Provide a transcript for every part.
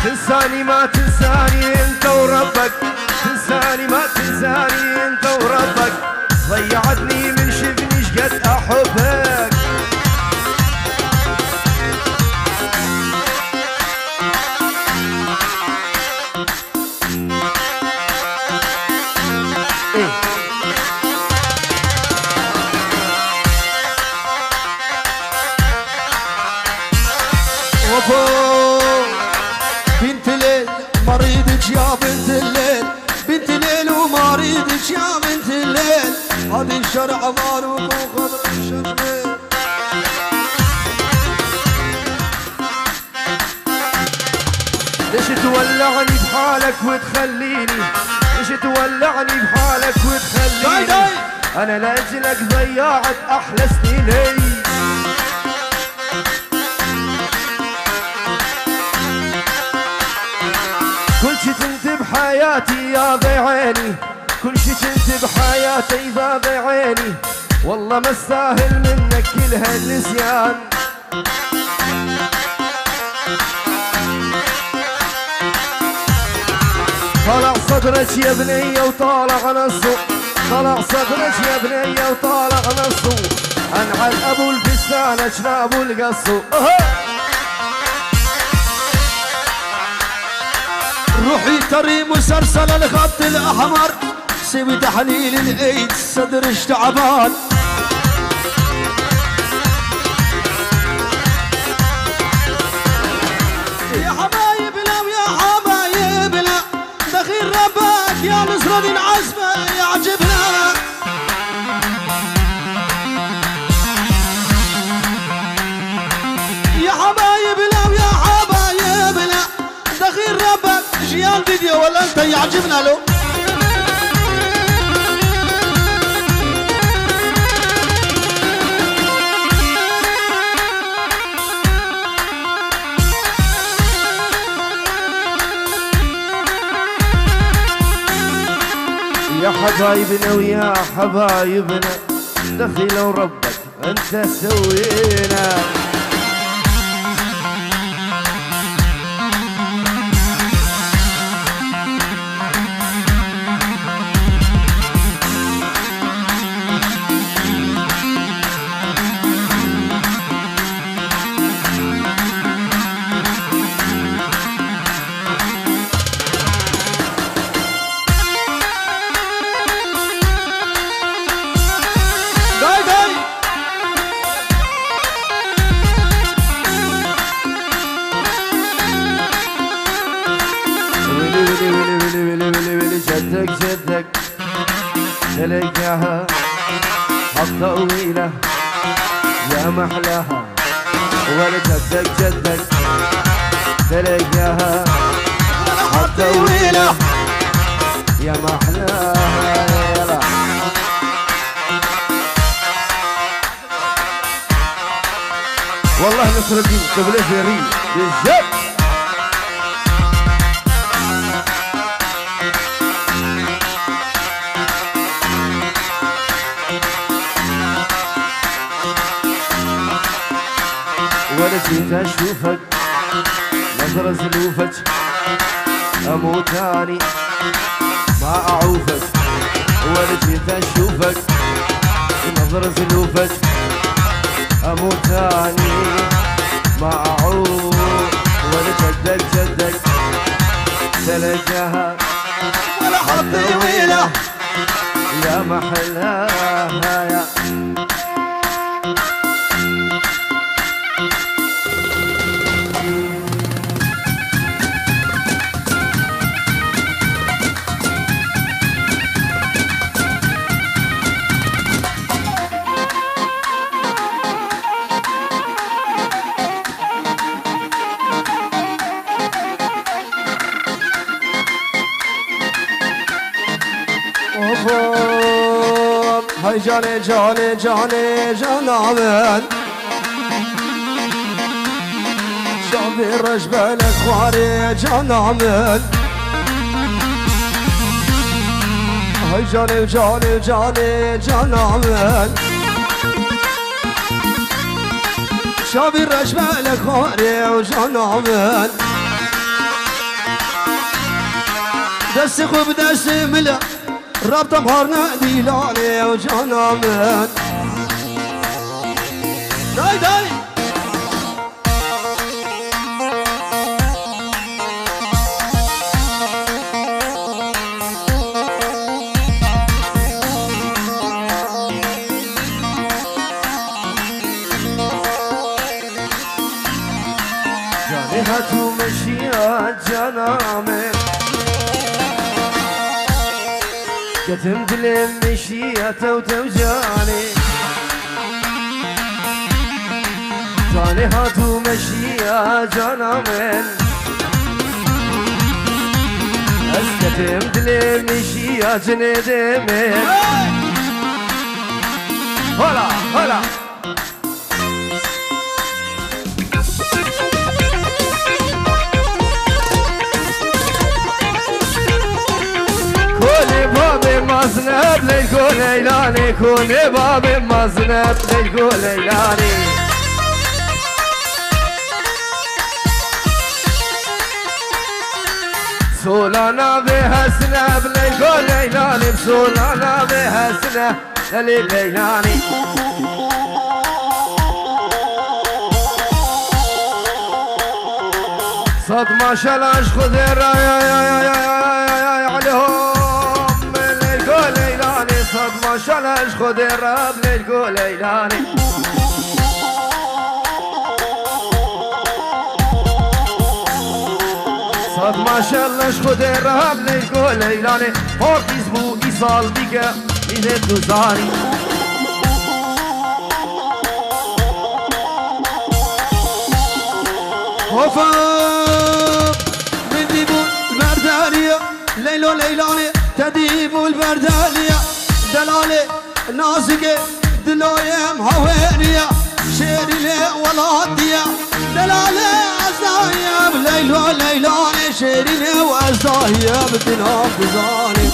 تنساني ما تنساني انت وربك، تنساني ما تنساني انت وربك، ضيعتني من شفني شقد احبك. بنت الليل ما اريدك يا بنت الليل، بنت الليل وما اريدك يا بنت الليل، هذه الشرع مالك وخضر الشجرين. ليش تولعني بحالك وتخليني، ليش تولعني بحالك وتخليني، انا لاجلك ضيعت احلى سنيني. كل شي كنت بحياتي يا ضيعيني، كل شي كنت بحياتي يا ضيعيني، والله ما استاهل منك كل هالنسيان. طلع صدرك يا بنية وطالع نصه، طلع صدرك يا بنية وطالع نصه، انعل ابو الفستان اشرب القصو. روحي تري مسلسل الخط الاحمر، سوي تحليل الايد صدر تعبان. يا حبايبنا ويا حبايبنا دخيل ربك يا نصرة العزمة يعجبنا. يا حبايبنا ويا حبايبنا دخيل ربك جيال فيديو ولا انت يعجبنا له. يا حبايبنا ويا حبايبنا دخيل وربك انت سوينا. جدك جدك تلقاها الطويلة يا محلاها، ولا جدك جدك تلقاها الطويلة يا محلاها. والله نصر الدين قبل زري بالجد. ولا جيت اشوفك نظرة زلوفك اموت تاني ما اعوفك، ولا جيت اشوفك نظرة زلوفك اموت تاني ما اعوف. ولا جدك جدك تلقاها ولا حطي ويله يا محلاها يا هاي جاني جاني جاني جنابن شعبي رجبة الاخواري جنابن. هاي جاني جاني جاني جنابن شعبي رجبة الاخواري وجنابن. دست خوب دست ملا ربطم هارنا دیلانه و جانا من دای دای جانی هاتو مشیات جانامه كتم دلم مشيات وتوجاني جاني هاتو مشيات جانامن اسكتم دلم مشيات جندمن هلا هلا مزنب ليلكو ليلاني كوني بابي مزنب ليلكو ليلاني سولانا بها سنب ليلكو ليلاني بسولانا بها سنب ليلاني صد ما شلاش خذ الرايا يا عليهم صد ما شلش خود رب ليلكو ليلاني صد ما شلش خود رب ليلكو ليلاني هورتيز بو إيصال بيك إذا تزاري وفا من ديبو المردانية ليلو ليلاني تديبو المردانية دلالي نازقة دلايم هوانية شيري لي ولادية دلالي عزايا بليلو ليلاني شيري لي وعزايا بتنام بزاني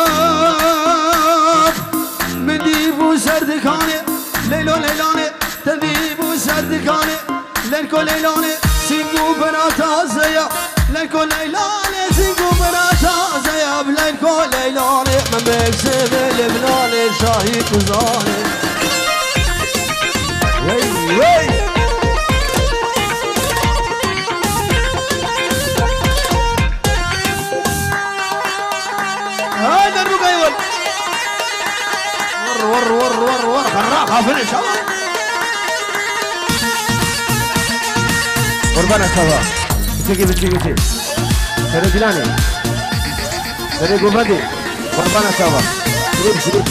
وفاق من ديبو سردكاني ليلو ليلاني تبيبو سردكاني ليلكو ليلاني سينجو بناتا زيا ليلكو ليلاني سينجو بناتا زيا بليلكو ليلاني من بيكسب لبناني شاهي كزاني وي وي هاي دربو قيول ور ور ور ور ور خراقها فينش قربانا سوا بتيجي بتيجي ترى جلاني ترى قبادي قربانا سوا شروب شروب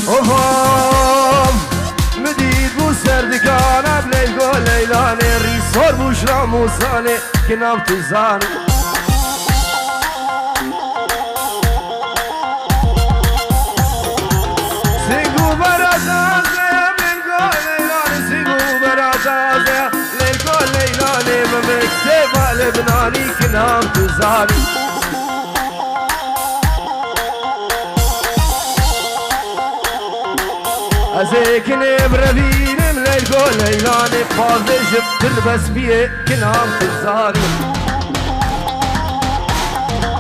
اوفام مديد بو سردكان بليلكو ليلاني ريصور بوشرا موساني كناب تزاني لبناني كنام تزاني أزيكني بربين مليلكو ليلاني فاضي جبت البس بيه كنام تزاني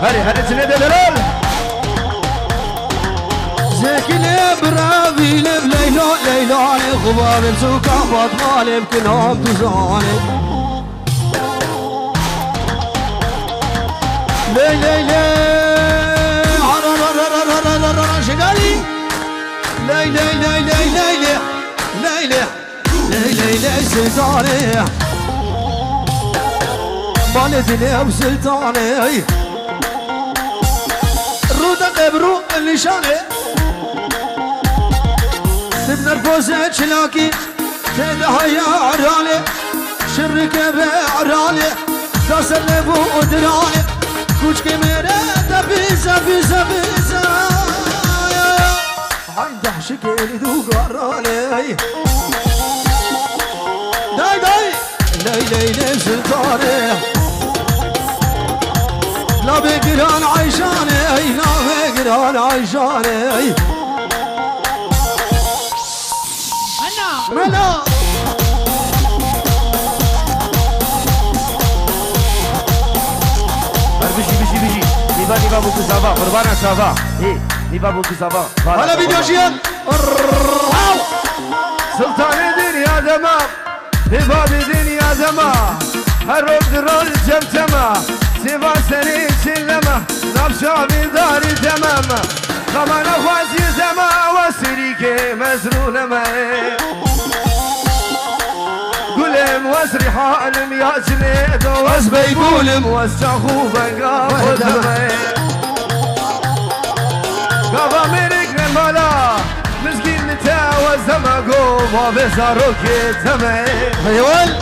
هري تنادي دلال زيكني بربين بليلو ليلاني غبار بسوكا بطمالي بكنام تزاني لي لي لي شقالي لي لي لي لي لي لي لي لي لي لي لي سلطاني مالتني بسلطاني رودا قبرو اللشاني تبنى الفوزة شلاكي تدها يا عرالي شرك بعرالي تاسر لبو ودرالي कुछ के मेरे तबीज़ा बीज़ा बीज़ा हाय दहश के लिए दूगाराने दाई दाई ليلي سلطاني لا بقران عيشاني لا بقران عيشاني منا بيجي نيبا بوكو سافا قربانا سافا ايه نيبا بوكو سافا هلا فيديو جيان سلطان الدنيا دمام نيبا الدنيا دمام هرب درول جمجمة سيفا سري سلمة نبشا بداري تمام خمان خوازي زما وسريكي مزرون ما قولم واسري حالم يا جنيد واسبي قولم واسجاخو بنقا ودمي قابا مريك نمالا مسكين نتاوى زمقو وبزاروكي تمي حيوان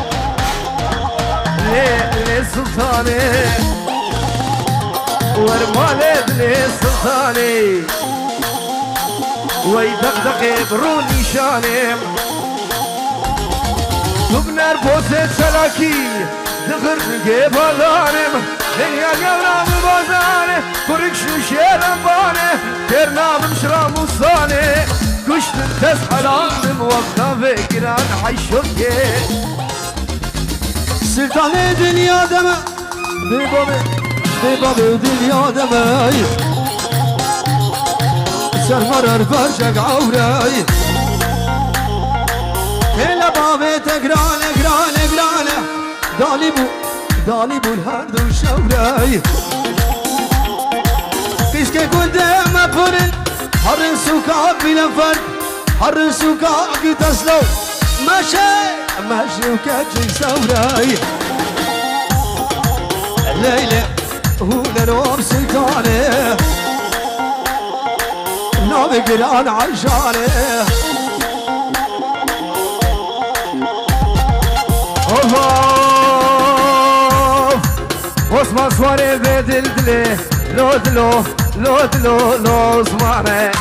ليه سلطاني ورمالد ليه سلطاني ويدقدقي بروني شاني تبنر بوسه سلاكي دخر نجيب هلانم هيا قولام بازانه كورك شوشيرم بانه كرنام مشرام وصانه كشت تسحلان وقتا فكران حيشوكي سلطان دنيا دمه ببابي دنيا دمه سرمرر فرشق عوراي كلا بابي تقرانه قرانه دالبو الهرد وشوراي كشكي قدام فرن حرن سوكا بلا فرد حرن سوكا تسلو ماشي وكاجي سوراي الليلة هو لنوم سلطاني نوم قران عيشاني Osman Suarez edildi Lodlo Osman'e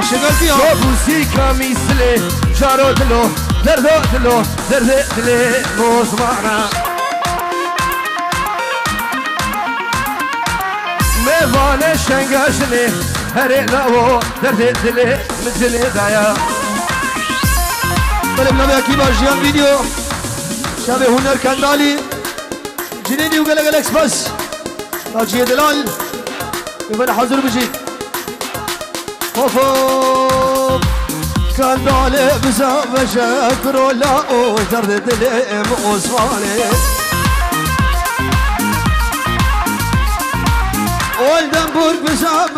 شغل فيها موسيقى مثلي شارودلو دردودلو Osman'a Mevane şengaşını her elavo derdedili mizili daya طلب لنا كيما جيان فيديو شابه هنر كندالي جنيني وقلق اكسبرس راجي دلال يبقى حاضر بجي خوفو كندالي بزاف شكرو لا درد دليم عثماني والدنبورg بزاف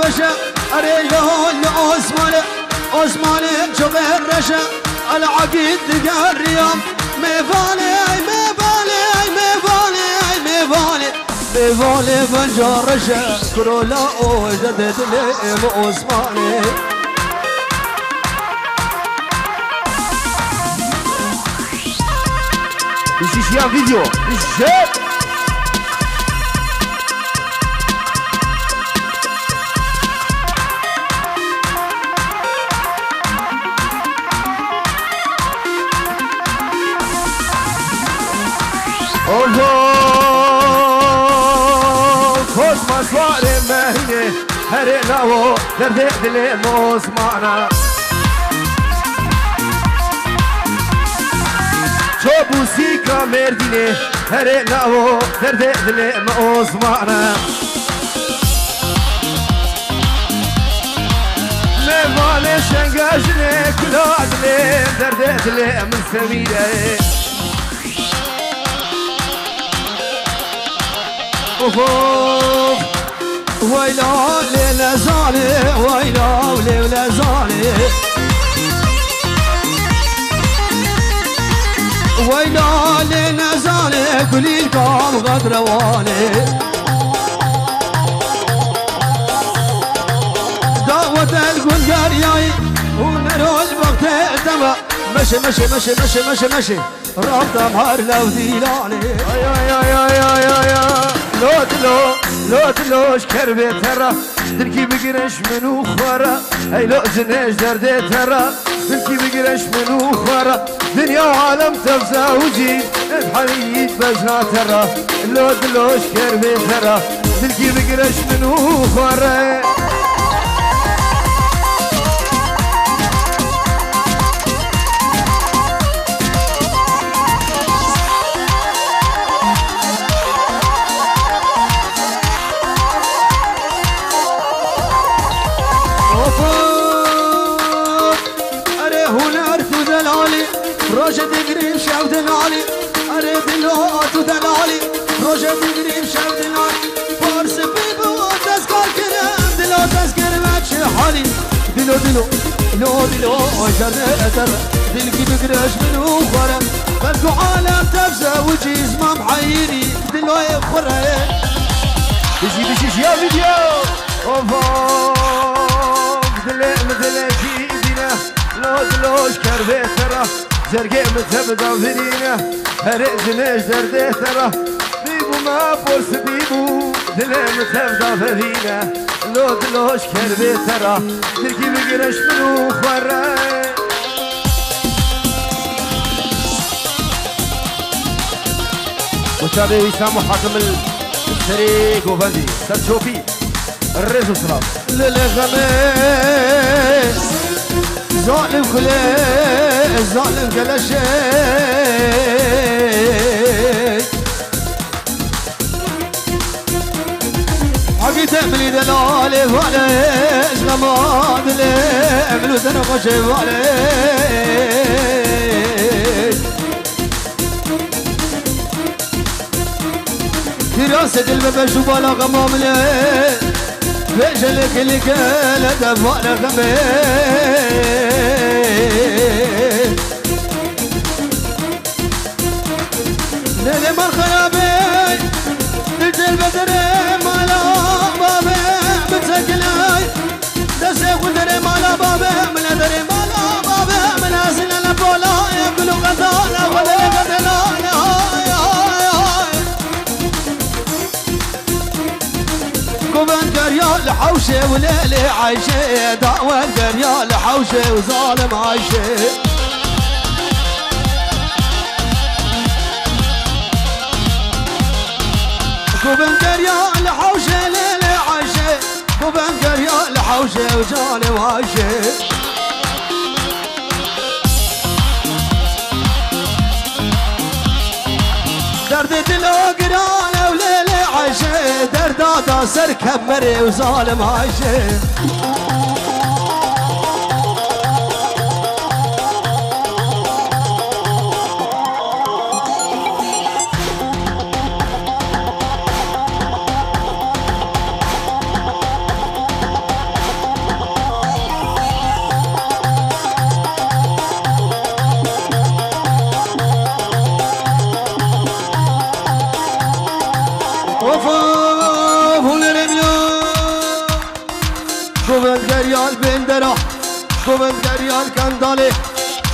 اريجه عثماني شغير رشا العقيد دقا الرياض ميفالي فنجار رشا كرولا وجدد ليم عثماني Işişleyen video İşe Kosma suare mehine her lavo derde dile Osman'a Çobusika merdine her lavo derde dile Osman'a Mevale şengajne kuladle derde dile Müsemire ويلا ليلة زالي ويلا وليلة زالي ويلا ليلة زالي كل الكام غدرواني دعوة القنقر ياي ونرول وقت الدماء مشي رابط مهار لو ديلاني لو شكر بيترا دركي بقرش منو خورا اي لو جناش دردي ترا ملكي بقرش من وخرا دنيا وعالم تفزع وجيد بحريت بزها ترى لو دلوش كربي ترى ملكي بقرش من وخرا روجة تقريب شاود العالي أريد الوقت ودلالي روجة تقريب شاود العالي فارس بيبو تذكر كرام دلو تذكر ماتش حالي دلو دلو دلو دلو وجر أتر دلكي بقرش من وخرا بلقو عالم تفزع وجيز ما محيري دلو يخرا بيجي يا فيديو اوفا مثل جيدنا لو دلوش كربي ترى زرقاء متبدا فينا هرئز ناش دردي ترى بيبو ما بورس بيبو دلي متبدا فينا لو دلوش كربي ترى تركي بقرش منو خورا وتابعي وسام حاكم السريق وفندي استاذ شوفي الرئيس والسلام للغميس ظالم خليل ظالم كل شيء عقي تعملي دلالي فعليش غماد لي عملوا تنقش فعليش دراسة الباب شوف على غمام لي بيجلك اللي كان دفع لغمين نلي من خرابي نلت البدر مالا بابي متسكلاي دسي قدر مالا بابي من ادر مالا بابي من اسن البولا يقولوا قدانا ولا قدنا قوبان دريال حوشة وليلي عايشة دعوان دريال حوشة وظالم عايشة قوبان دريال حوشة ليلي عايشة قوبان دريال حوشة وظالم عايشة درد دلو قرانة وليلي عايشة دردادا سر كمري وظالم عايشة قومن قريال كندالي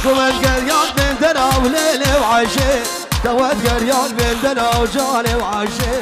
قومن قريال بندنا وليلي وعايشة توات قريال بندنا وجاني وعايشة